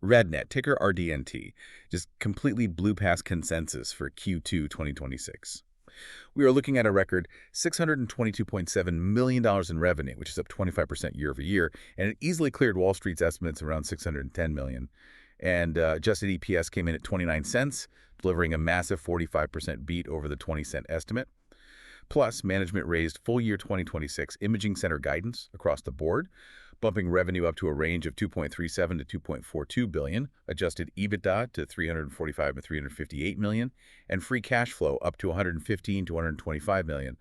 RadNet, ticker RDNT, just completely blew past consensus for Q2 2026. We are looking at a record $622.7 million in revenue, which is up 25% year over year, and it easily cleared Wall Street's estimates around $610 million. And adjusted EPS came in at 29 cents, delivering a massive 45% beat over the 20-cent estimate. Plus, management raised full-year 2026 imaging center guidance across the board, bumping revenue up to a range of $2.37 to $2.42 billion, adjusted EBITDA to $345 to $358 million, and free cash flow up to $115 to $125 million.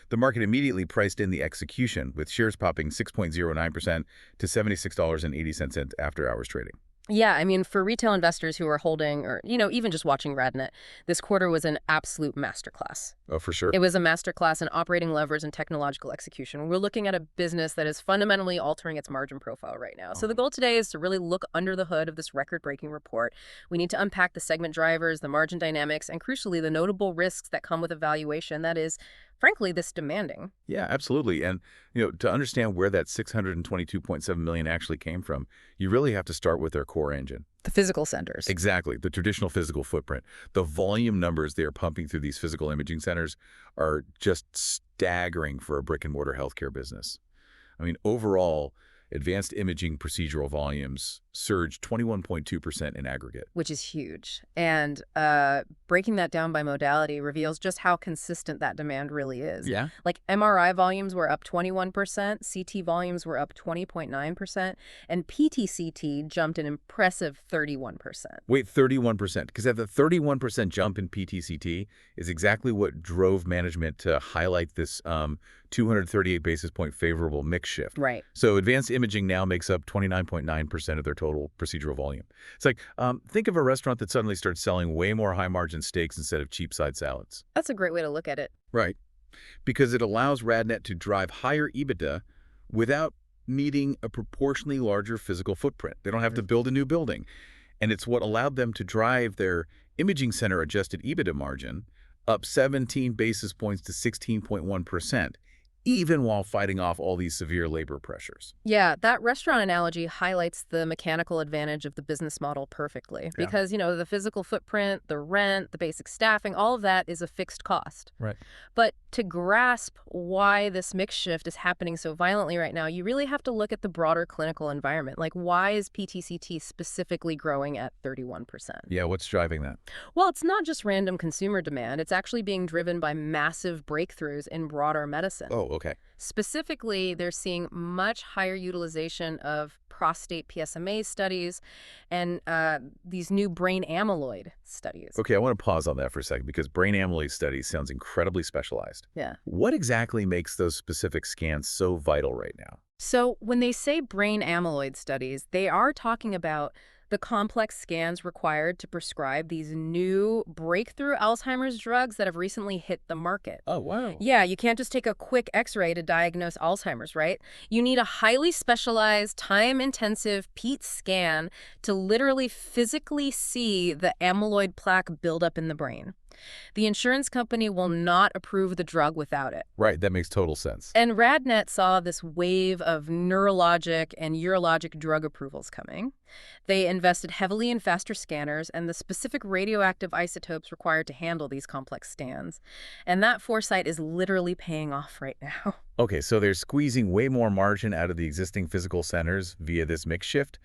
The market immediately priced in the execution, with shares popping 6.09% to $76.80 in after-hours trading. Yeah, I mean, for retail investors who are holding or, even just watching RadNet, this quarter was an absolute masterclass. Oh, for sure. It was a masterclass in operating levers and technological execution. We're looking at a business that is fundamentally altering its margin profile right now. So the goal today is to really look under the hood of this record-breaking report. We need to unpack the segment drivers, the margin dynamics, and crucially, the notable risks that come with a valuation that is, frankly, this demanding. Yeah, absolutely. And, to understand where that $622.7 million actually came from, you really have to start with their core engine. The physical centers. Exactly. The traditional physical footprint. The volume numbers they are pumping through these physical imaging centers are just staggering for a brick-and-mortar healthcare business. I mean, overall, advanced imaging procedural volumes surged 21.2% in aggregate. Which is huge. And breaking that down by modality reveals just how consistent that demand really is. Yeah. Like MRI volumes were up 21%, CT volumes were up 20.9%, and PT-CT jumped an impressive 31%. Wait, 31%? Because that 31% jump in PT-CT is exactly what drove management to highlight this 238 basis point favorable mix shift. Right. So advanced imaging now makes up 29.9% of their total procedural volume. It's like, think of a restaurant that suddenly starts selling way more high-margin steaks instead of cheap side salads. That's a great way to look at it. Right. Because it allows RadNet to drive higher EBITDA without needing a proportionally larger physical footprint. They don't have to build a new building. And it's what allowed them to drive their imaging center adjusted EBITDA margin up 17 basis points to 16.1%. Even while fighting off all these severe labor pressures. Yeah, that restaurant analogy highlights the mechanical advantage of the business model perfectly. Because, the physical footprint, the rent, the basic staffing, all of that is a fixed cost. Right. But to grasp why this mix shift is happening so violently right now, you really have to look at the broader clinical environment. Like, why is PT-CT specifically growing at 31%? Yeah, what's driving that? Well, it's not just random consumer demand. It's actually being driven by massive breakthroughs in broader medicine. Oh, okay. Specifically, they're seeing much higher utilization of prostate PSMA studies and these new brain amyloid studies. Okay, I want to pause on that for a second because brain amyloid studies sounds incredibly specialized. Yeah. What exactly makes those specific scans so vital right now? So when they say brain amyloid studies, they are talking about the complex scans required to prescribe these new breakthrough Alzheimer's drugs that have recently hit the market. Oh, wow. Yeah, you can't just take a quick X-ray to diagnose Alzheimer's, right? You need a highly specialized, time-intensive PET scan to literally physically see the amyloid plaque buildup in the brain. The insurance company will not approve the drug without it. Right, that makes total sense. And RadNet saw this wave of neurologic and urologic drug approvals coming. They invested heavily in faster scanners and the specific radioactive isotopes required to handle these complex scans. And that foresight is literally paying off right now. Okay, so they're squeezing way more margin out of the existing physical centers via this mix shift.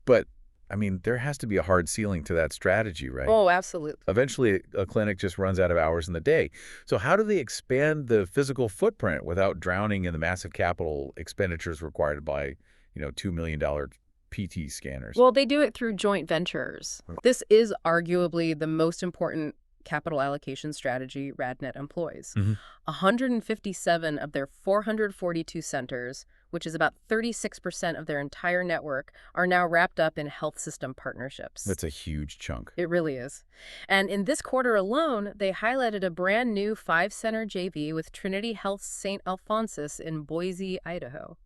But I mean, there has to be a hard ceiling to that strategy, right? Oh, absolutely. Eventually, a clinic just runs out of hours in the day. So how do they expand the physical footprint without drowning in the massive capital expenditures required by, $2 million PT scanners? Well, they do it through joint ventures. This is arguably the most important capital allocation strategy RadNet employs. 157 of their 442 centers, which is about 36% of their entire network, are now wrapped up in health system partnerships. That's a huge chunk. It really is. And in this quarter alone, they highlighted a brand new 5-center JV with Trinity Health St. Alphonsus in Boise, Idaho.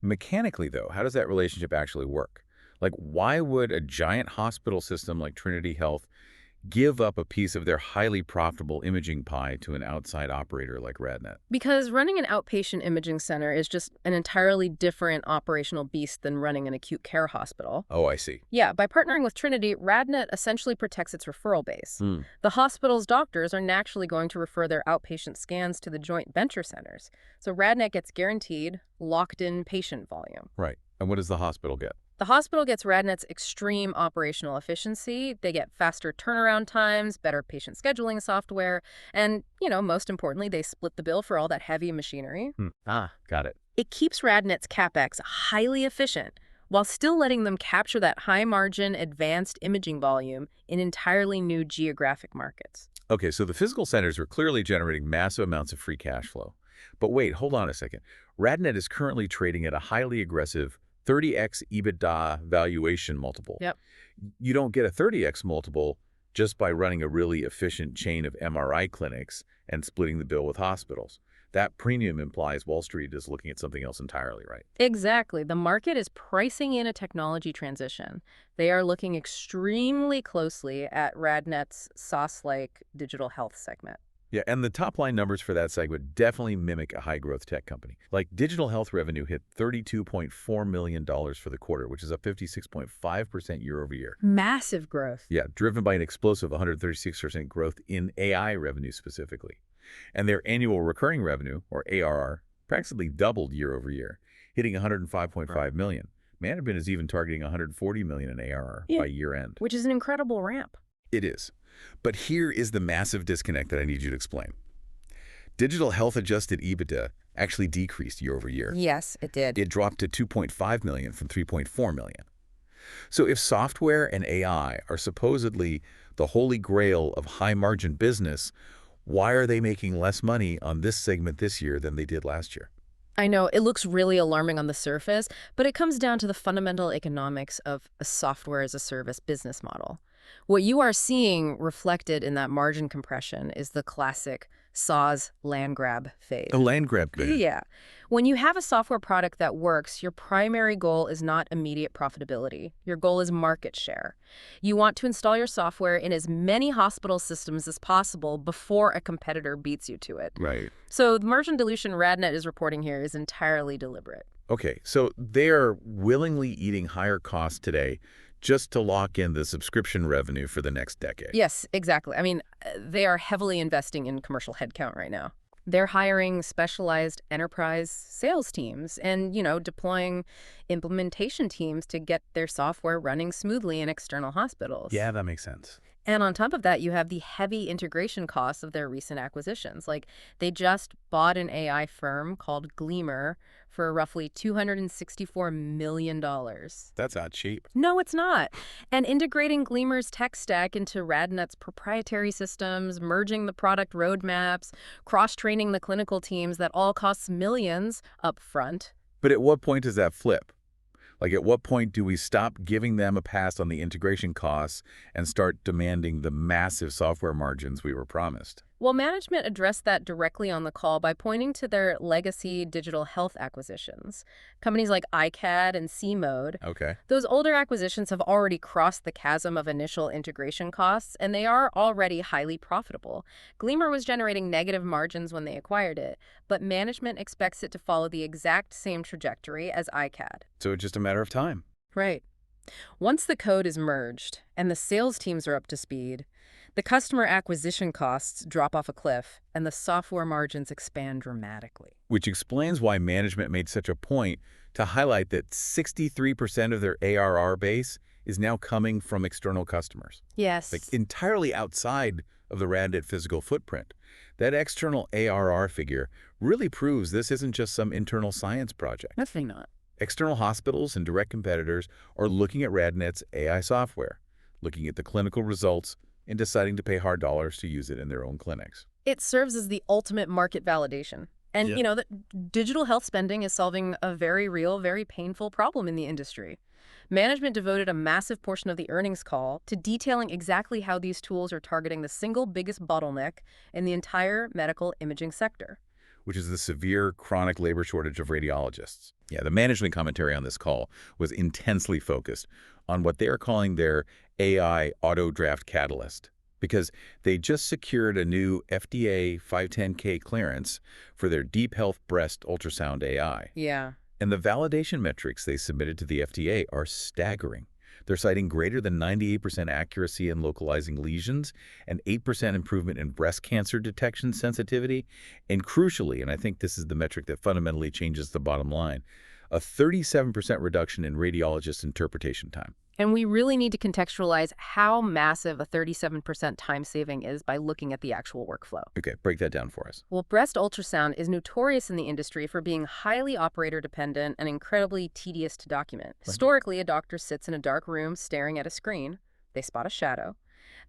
Mechanically, though, how does that relationship actually work? Like, why would a giant hospital system like Trinity Health give up a piece of their highly profitable imaging pie to an outside operator like RadNet? Because running an outpatient imaging center is just an entirely different operational beast than running an acute care hospital. Oh, I see. Yeah, by partnering with Trinity, RadNet essentially protects its referral base. Hmm. The hospital's doctors are naturally going to refer their outpatient scans to the joint venture centers. So RadNet gets guaranteed, locked-in patient volume. Right. And what does the hospital get? The hospital gets RadNet's extreme operational efficiency. They get faster turnaround times, better patient scheduling software, and, most importantly, they split the bill for all that heavy machinery. Got it. It keeps RadNet's CapEx highly efficient while still letting them capture that high-margin, advanced imaging volume in entirely new geographic markets. Okay, so the physical centers are clearly generating massive amounts of free cash flow. But wait, hold on a second. RadNet is currently trading at a highly aggressive 30x EBITDA valuation multiple. Yep. You don't get a 30x multiple just by running a really efficient chain of MRI clinics and splitting the bill with hospitals. That premium implies Wall Street is looking at something else entirely, right? Exactly. The market is pricing in a technology transition. They are looking extremely closely at RadNet's SaaS-like digital health segment. Yeah, and the top-line numbers for that segment definitely mimic a high-growth tech company. Like, digital health revenue hit $32.4 million for the quarter, which is up 56.5% year over year. Massive growth. Yeah, driven by an explosive 136% growth in AI revenue specifically. And their annual recurring revenue, or ARR, practically doubled year over year, hitting $105.5 million. Management is even targeting $140 million in ARR by year end. Which is an incredible ramp. It is. But here is the massive disconnect that I need you to explain. Digital health adjusted EBITDA actually decreased year over year. Yes, it did. It dropped to $2.5 million from $3.4 million. So if software and AI are supposedly the holy grail of high-margin business, why are they making less money on this segment this year than they did last year? I know, it looks really alarming on the surface, but it comes down to the fundamental economics of a software-as-a-service business model. What you are seeing reflected in that margin compression is the classic SaaS land grab phase. A land grab phase. Yeah. When you have a software product that works, your primary goal is not immediate profitability. Your goal is market share. You want to install your software in as many hospital systems as possible before a competitor beats you to it. Right. So the margin dilution RadNet is reporting here is entirely deliberate. Okay, so they're willingly eating higher costs today just to lock in the subscription revenue for the next decade. Yes, exactly. I mean, they are heavily investing in commercial headcount right now. They're hiring specialized enterprise sales teams and, deploying implementation teams to get their software running smoothly in external hospitals. Yeah, that makes sense. And on top of that, you have the heavy integration costs of their recent acquisitions. Like, they just bought an AI firm called Gleamer for roughly $264 million. That's not cheap. No, it's not. And integrating Gleamer's tech stack into RadNet's proprietary systems, merging the product roadmaps, cross-training the clinical teams, that all costs millions up front. But at what point does that flip? Like, at what point do we stop giving them a pass on the integration costs and start demanding the massive software margins we were promised? Well, management addressed that directly on the call by pointing to their legacy digital health acquisitions. Companies like iCAD and C-Mode. Okay. Those older acquisitions have already crossed the chasm of initial integration costs, and they are already highly profitable. Gleamer was generating negative margins when they acquired it, but management expects it to follow the exact same trajectory as iCAD. So it's just a matter of time. Right. Once the code is merged and the sales teams are up to speed, the customer acquisition costs drop off a cliff, and the software margins expand dramatically. Which explains why management made such a point to highlight that 63% of their ARR base is now coming from external customers. Yes. Like, entirely outside of the RadNet physical footprint. That external ARR figure really proves this isn't just some internal science project. Definitely not. External hospitals and direct competitors are looking at RadNet's AI software, looking at the clinical results, and deciding to pay hard dollars to use it in their own clinics. It serves as the ultimate market validation. And, the digital health spending is solving a very real, very painful problem in the industry. Management devoted a massive portion of the earnings call to detailing exactly how these tools are targeting the single biggest bottleneck in the entire medical imaging sector, which is the severe chronic labor shortage of radiologists. Yeah, the management commentary on this call was intensely focused on what they are calling their AI auto draft catalyst. because they just secured a new FDA 510(k) clearance for their Deep Health Breast Ultrasound AI. Yeah. And the validation metrics they submitted to the FDA are staggering. They're citing greater than 98% accuracy in localizing lesions and 8% improvement in breast cancer detection sensitivity. And crucially, and I think this is the metric that fundamentally changes the bottom line, a 37% reduction in radiologist interpretation time. And we really need to contextualize how massive a 37% time saving is by looking at the actual workflow. Okay, break that down for us. Well, breast ultrasound is notorious in the industry for being highly operator dependent and incredibly tedious to document. Historically, a doctor sits in a dark room staring at a screen. They spot a shadow.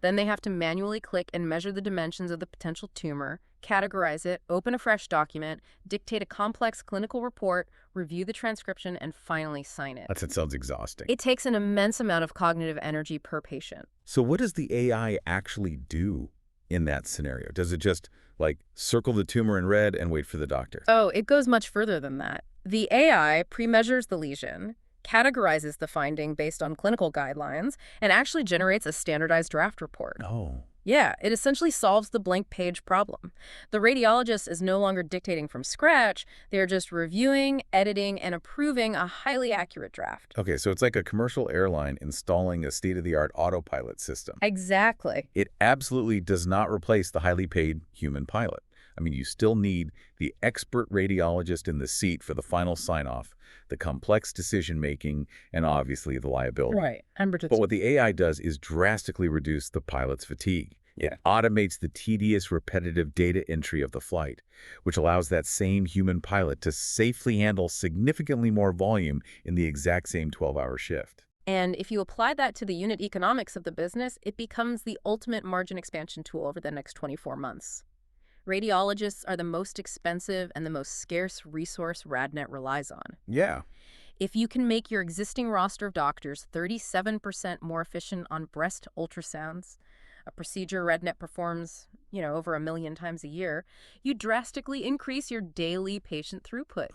Then they have to manually click and measure the dimensions of the potential tumor, categorize it, open a fresh document, dictate a complex clinical report, review the transcription, and finally sign it. That sounds exhausting. It takes an immense amount of cognitive energy per patient. So what does the AI actually do in that scenario? Does it just, like, circle the tumor in red and wait for the doctor? Oh, it goes much further than that. The AI pre-measures the lesion, categorizes the finding based on clinical guidelines, and actually generates a standardized draft report. Oh. Yeah, it essentially solves the blank page problem. The radiologist is no longer dictating from scratch. They're just reviewing, editing, and approving a highly accurate draft. Okay, so it's like a commercial airline installing a state-of-the-art autopilot system. Exactly. It absolutely does not replace the highly paid human pilot. I mean, you still need the expert radiologist in the seat for the final sign-off, the complex decision-making, and obviously the liability. Right. But what the AI does is drastically reduce the pilot's fatigue. It automates the tedious, repetitive data entry of the flight, which allows that same human pilot to safely handle significantly more volume in the exact same 12-hour shift. And if you apply that to the unit economics of the business, it becomes the ultimate margin expansion tool over the next 24 months. Radiologists are the most expensive and the most scarce resource RadNet relies on. Yeah. If you can make your existing roster of doctors 37% more efficient on breast ultrasounds, a procedure RadNet performs, over 1 million times a year, you drastically increase your daily patient throughput.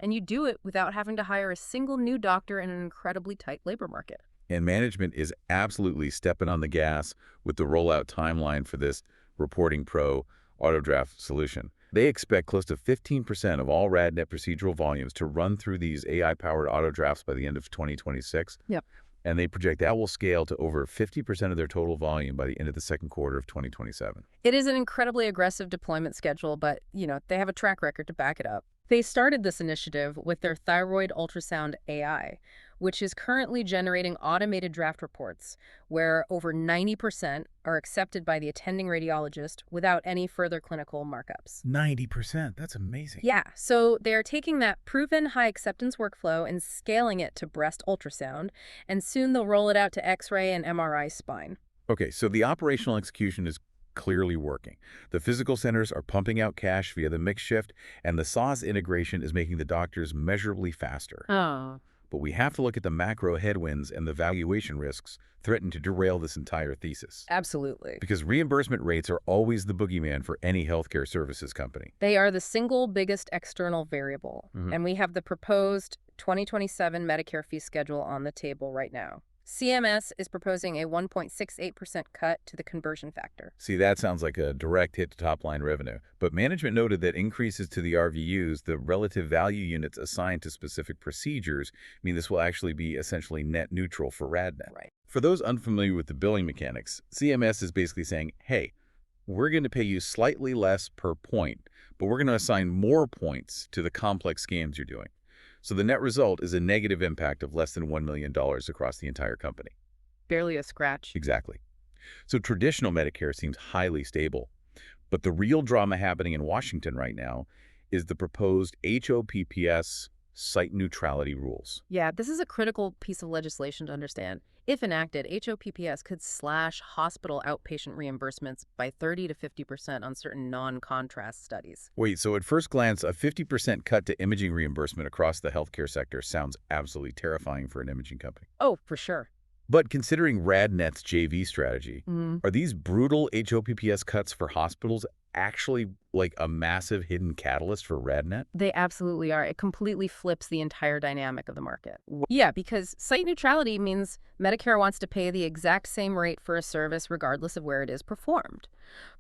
And you do it without having to hire a single new doctor in an incredibly tight labor market. And management is absolutely stepping on the gas with the rollout timeline for this Reporting Pro autodraft solution. They expect close to 15% of all RadNet procedural volumes to run through these AI-powered autodrafts by the end of 2026. Yep. And they project that will scale to over 50% of their total volume by the end of the second quarter of 2027. It is an incredibly aggressive deployment schedule, but, they have a track record to back it up. They started this initiative with their thyroid ultrasound AI, which is currently generating automated draft reports where over 90% are accepted by the attending radiologist without any further clinical markups. 90%? That's amazing. Yeah, so they're taking that proven high acceptance workflow and scaling it to breast ultrasound, and soon they'll roll it out to X-ray and MRI spine. Okay, so the operational execution is clearly working. The physical centers are pumping out cash via the mix shift, and the SaaS integration is making the doctors measurably faster. Oh. But we have to look at the macro headwinds and the valuation risks threaten to derail this entire thesis. Absolutely. Because reimbursement rates are always the boogeyman for any healthcare services company. They are the single biggest external variable. And we have the proposed 2027 Medicare fee schedule on the table right now. CMS is proposing a 1.68% cut to the conversion factor. See, that sounds like a direct hit to top-line revenue. But management noted that increases to the RVUs, the relative value units assigned to specific procedures, mean this will actually be essentially net neutral for RadNet. Right. For those unfamiliar with the billing mechanics, CMS is basically saying, hey, we're going to pay you slightly less per point, but we're going to assign more points to the complex scans you're doing. So the net result is a negative impact of less than $1 million across the entire company. Barely a scratch. Exactly. So traditional Medicare seems highly stable. But the real drama happening in Washington right now is the proposed HOPPS site neutrality rules. Yeah, this is a critical piece of legislation to understand. If enacted, HOPPS could slash hospital outpatient reimbursements by 30 to 50% on certain non-contrast studies. Wait, so at first glance, a 50% cut to imaging reimbursement across the healthcare sector sounds absolutely terrifying for an imaging company. Oh, for sure. But considering RadNet's JV strategy, are these brutal HOPPS cuts for hospitals actually like a massive hidden catalyst for RadNet? They absolutely are. It completely flips the entire dynamic of the market. Yeah, because site neutrality means Medicare wants to pay the exact same rate for a service regardless of where it is performed.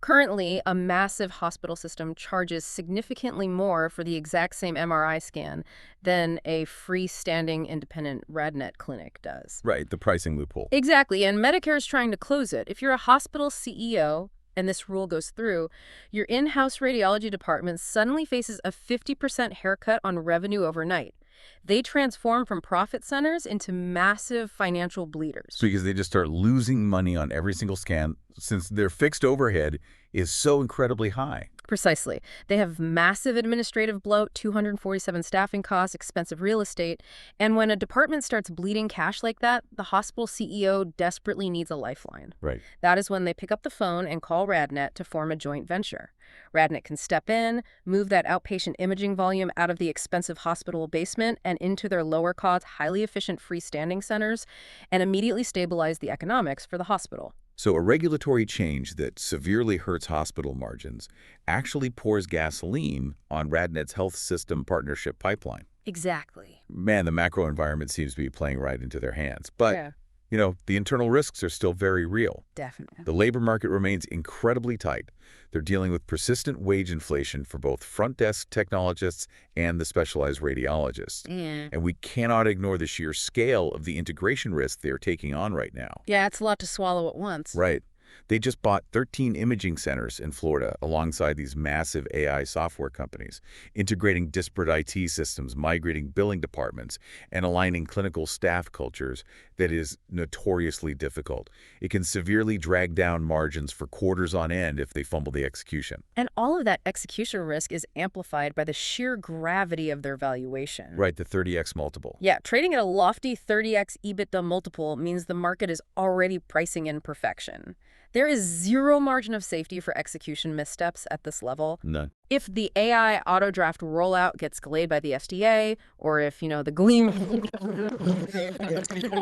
Currently, a massive hospital system charges significantly more for the exact same MRI scan than a freestanding independent RadNet clinic does. Right, the pricing loophole. Exactly, and Medicare is trying to close it. If you're a hospital CEO and this rule goes through, your in-house radiology department suddenly faces a 50% haircut on revenue overnight. They transform from profit centers into massive financial bleeders. Because they just start losing money on every single scan since their fixed overhead is so incredibly high. Precisely. They have massive administrative bloat, 247 staffing costs, expensive real estate, and when a department starts bleeding cash like that, the hospital CEO desperately needs a lifeline. Right. That is when they pick up the phone and call RadNet to form a joint venture. RadNet can step in, move that outpatient imaging volume out of the expensive hospital basement and into their lower-cost, highly efficient freestanding centers, and immediately stabilize the economics for the hospital. So a regulatory change that severely hurts hospital margins actually pours gasoline on RadNet's health system partnership pipeline. Exactly. Man, the macro environment seems to be playing right into their hands. But, the internal risks are still very real. Definitely. The labor market remains incredibly tight. They're dealing with persistent wage inflation for both front desk technologists and the specialized radiologists. And we cannot ignore the sheer scale of the integration risk they're taking on right now. Yeah, it's a lot to swallow at once. Right. They just bought 13 imaging centers in Florida alongside these massive AI software companies, integrating disparate IT systems, migrating billing departments, and aligning clinical staff cultures that is notoriously difficult. It can severely drag down margins for quarters on end if they fumble the execution. And all of that execution risk is amplified by the sheer gravity of their valuation. Right, the 30x multiple. Yeah, trading at a lofty 30x EBITDA multiple means the market is already pricing in perfection. There is zero margin of safety for execution missteps at this level. None. If the AI auto draft rollout gets delayed by the FDA, or if, the Gleam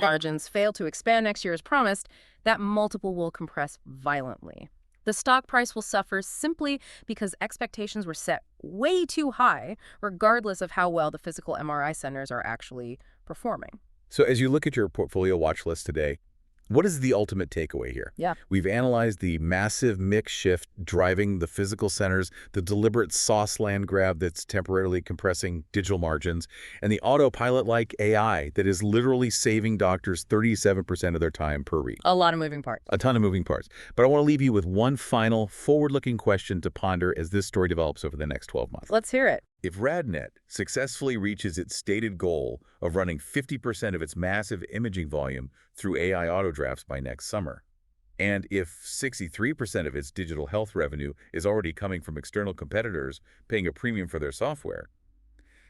margins fail to expand next year as promised, that multiple will compress violently. The stock price will suffer simply because expectations were set way too high, regardless of how well the physical MRI centers are actually performing. So as you look at your portfolio watch list today, what is the ultimate takeaway here? Yeah. We've analyzed the massive mix shift driving the physical centers, the deliberate sauce land grab that's temporarily compressing digital margins, and the autopilot-like AI that is literally saving doctors 37% of their time per week. A lot of moving parts. A ton of moving parts. But I want to leave you with one final forward-looking question to ponder as this story develops over the next 12 months. Let's hear it. If RadNet successfully reaches its stated goal of running 50% of its massive imaging volume through AI autodrafts by next summer, and if 63% of its digital health revenue is already coming from external competitors paying a premium for their software,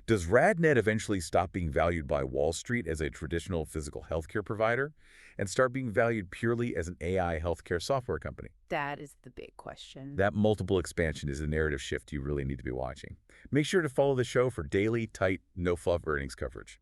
does RadNet eventually stop being valued by Wall Street as a traditional physical healthcare provider and start being valued purely as an AI healthcare software company? That is the big question. That multiple expansion is a narrative shift you really need to be watching. Make sure to follow the show for daily, tight, no-fluff earnings coverage.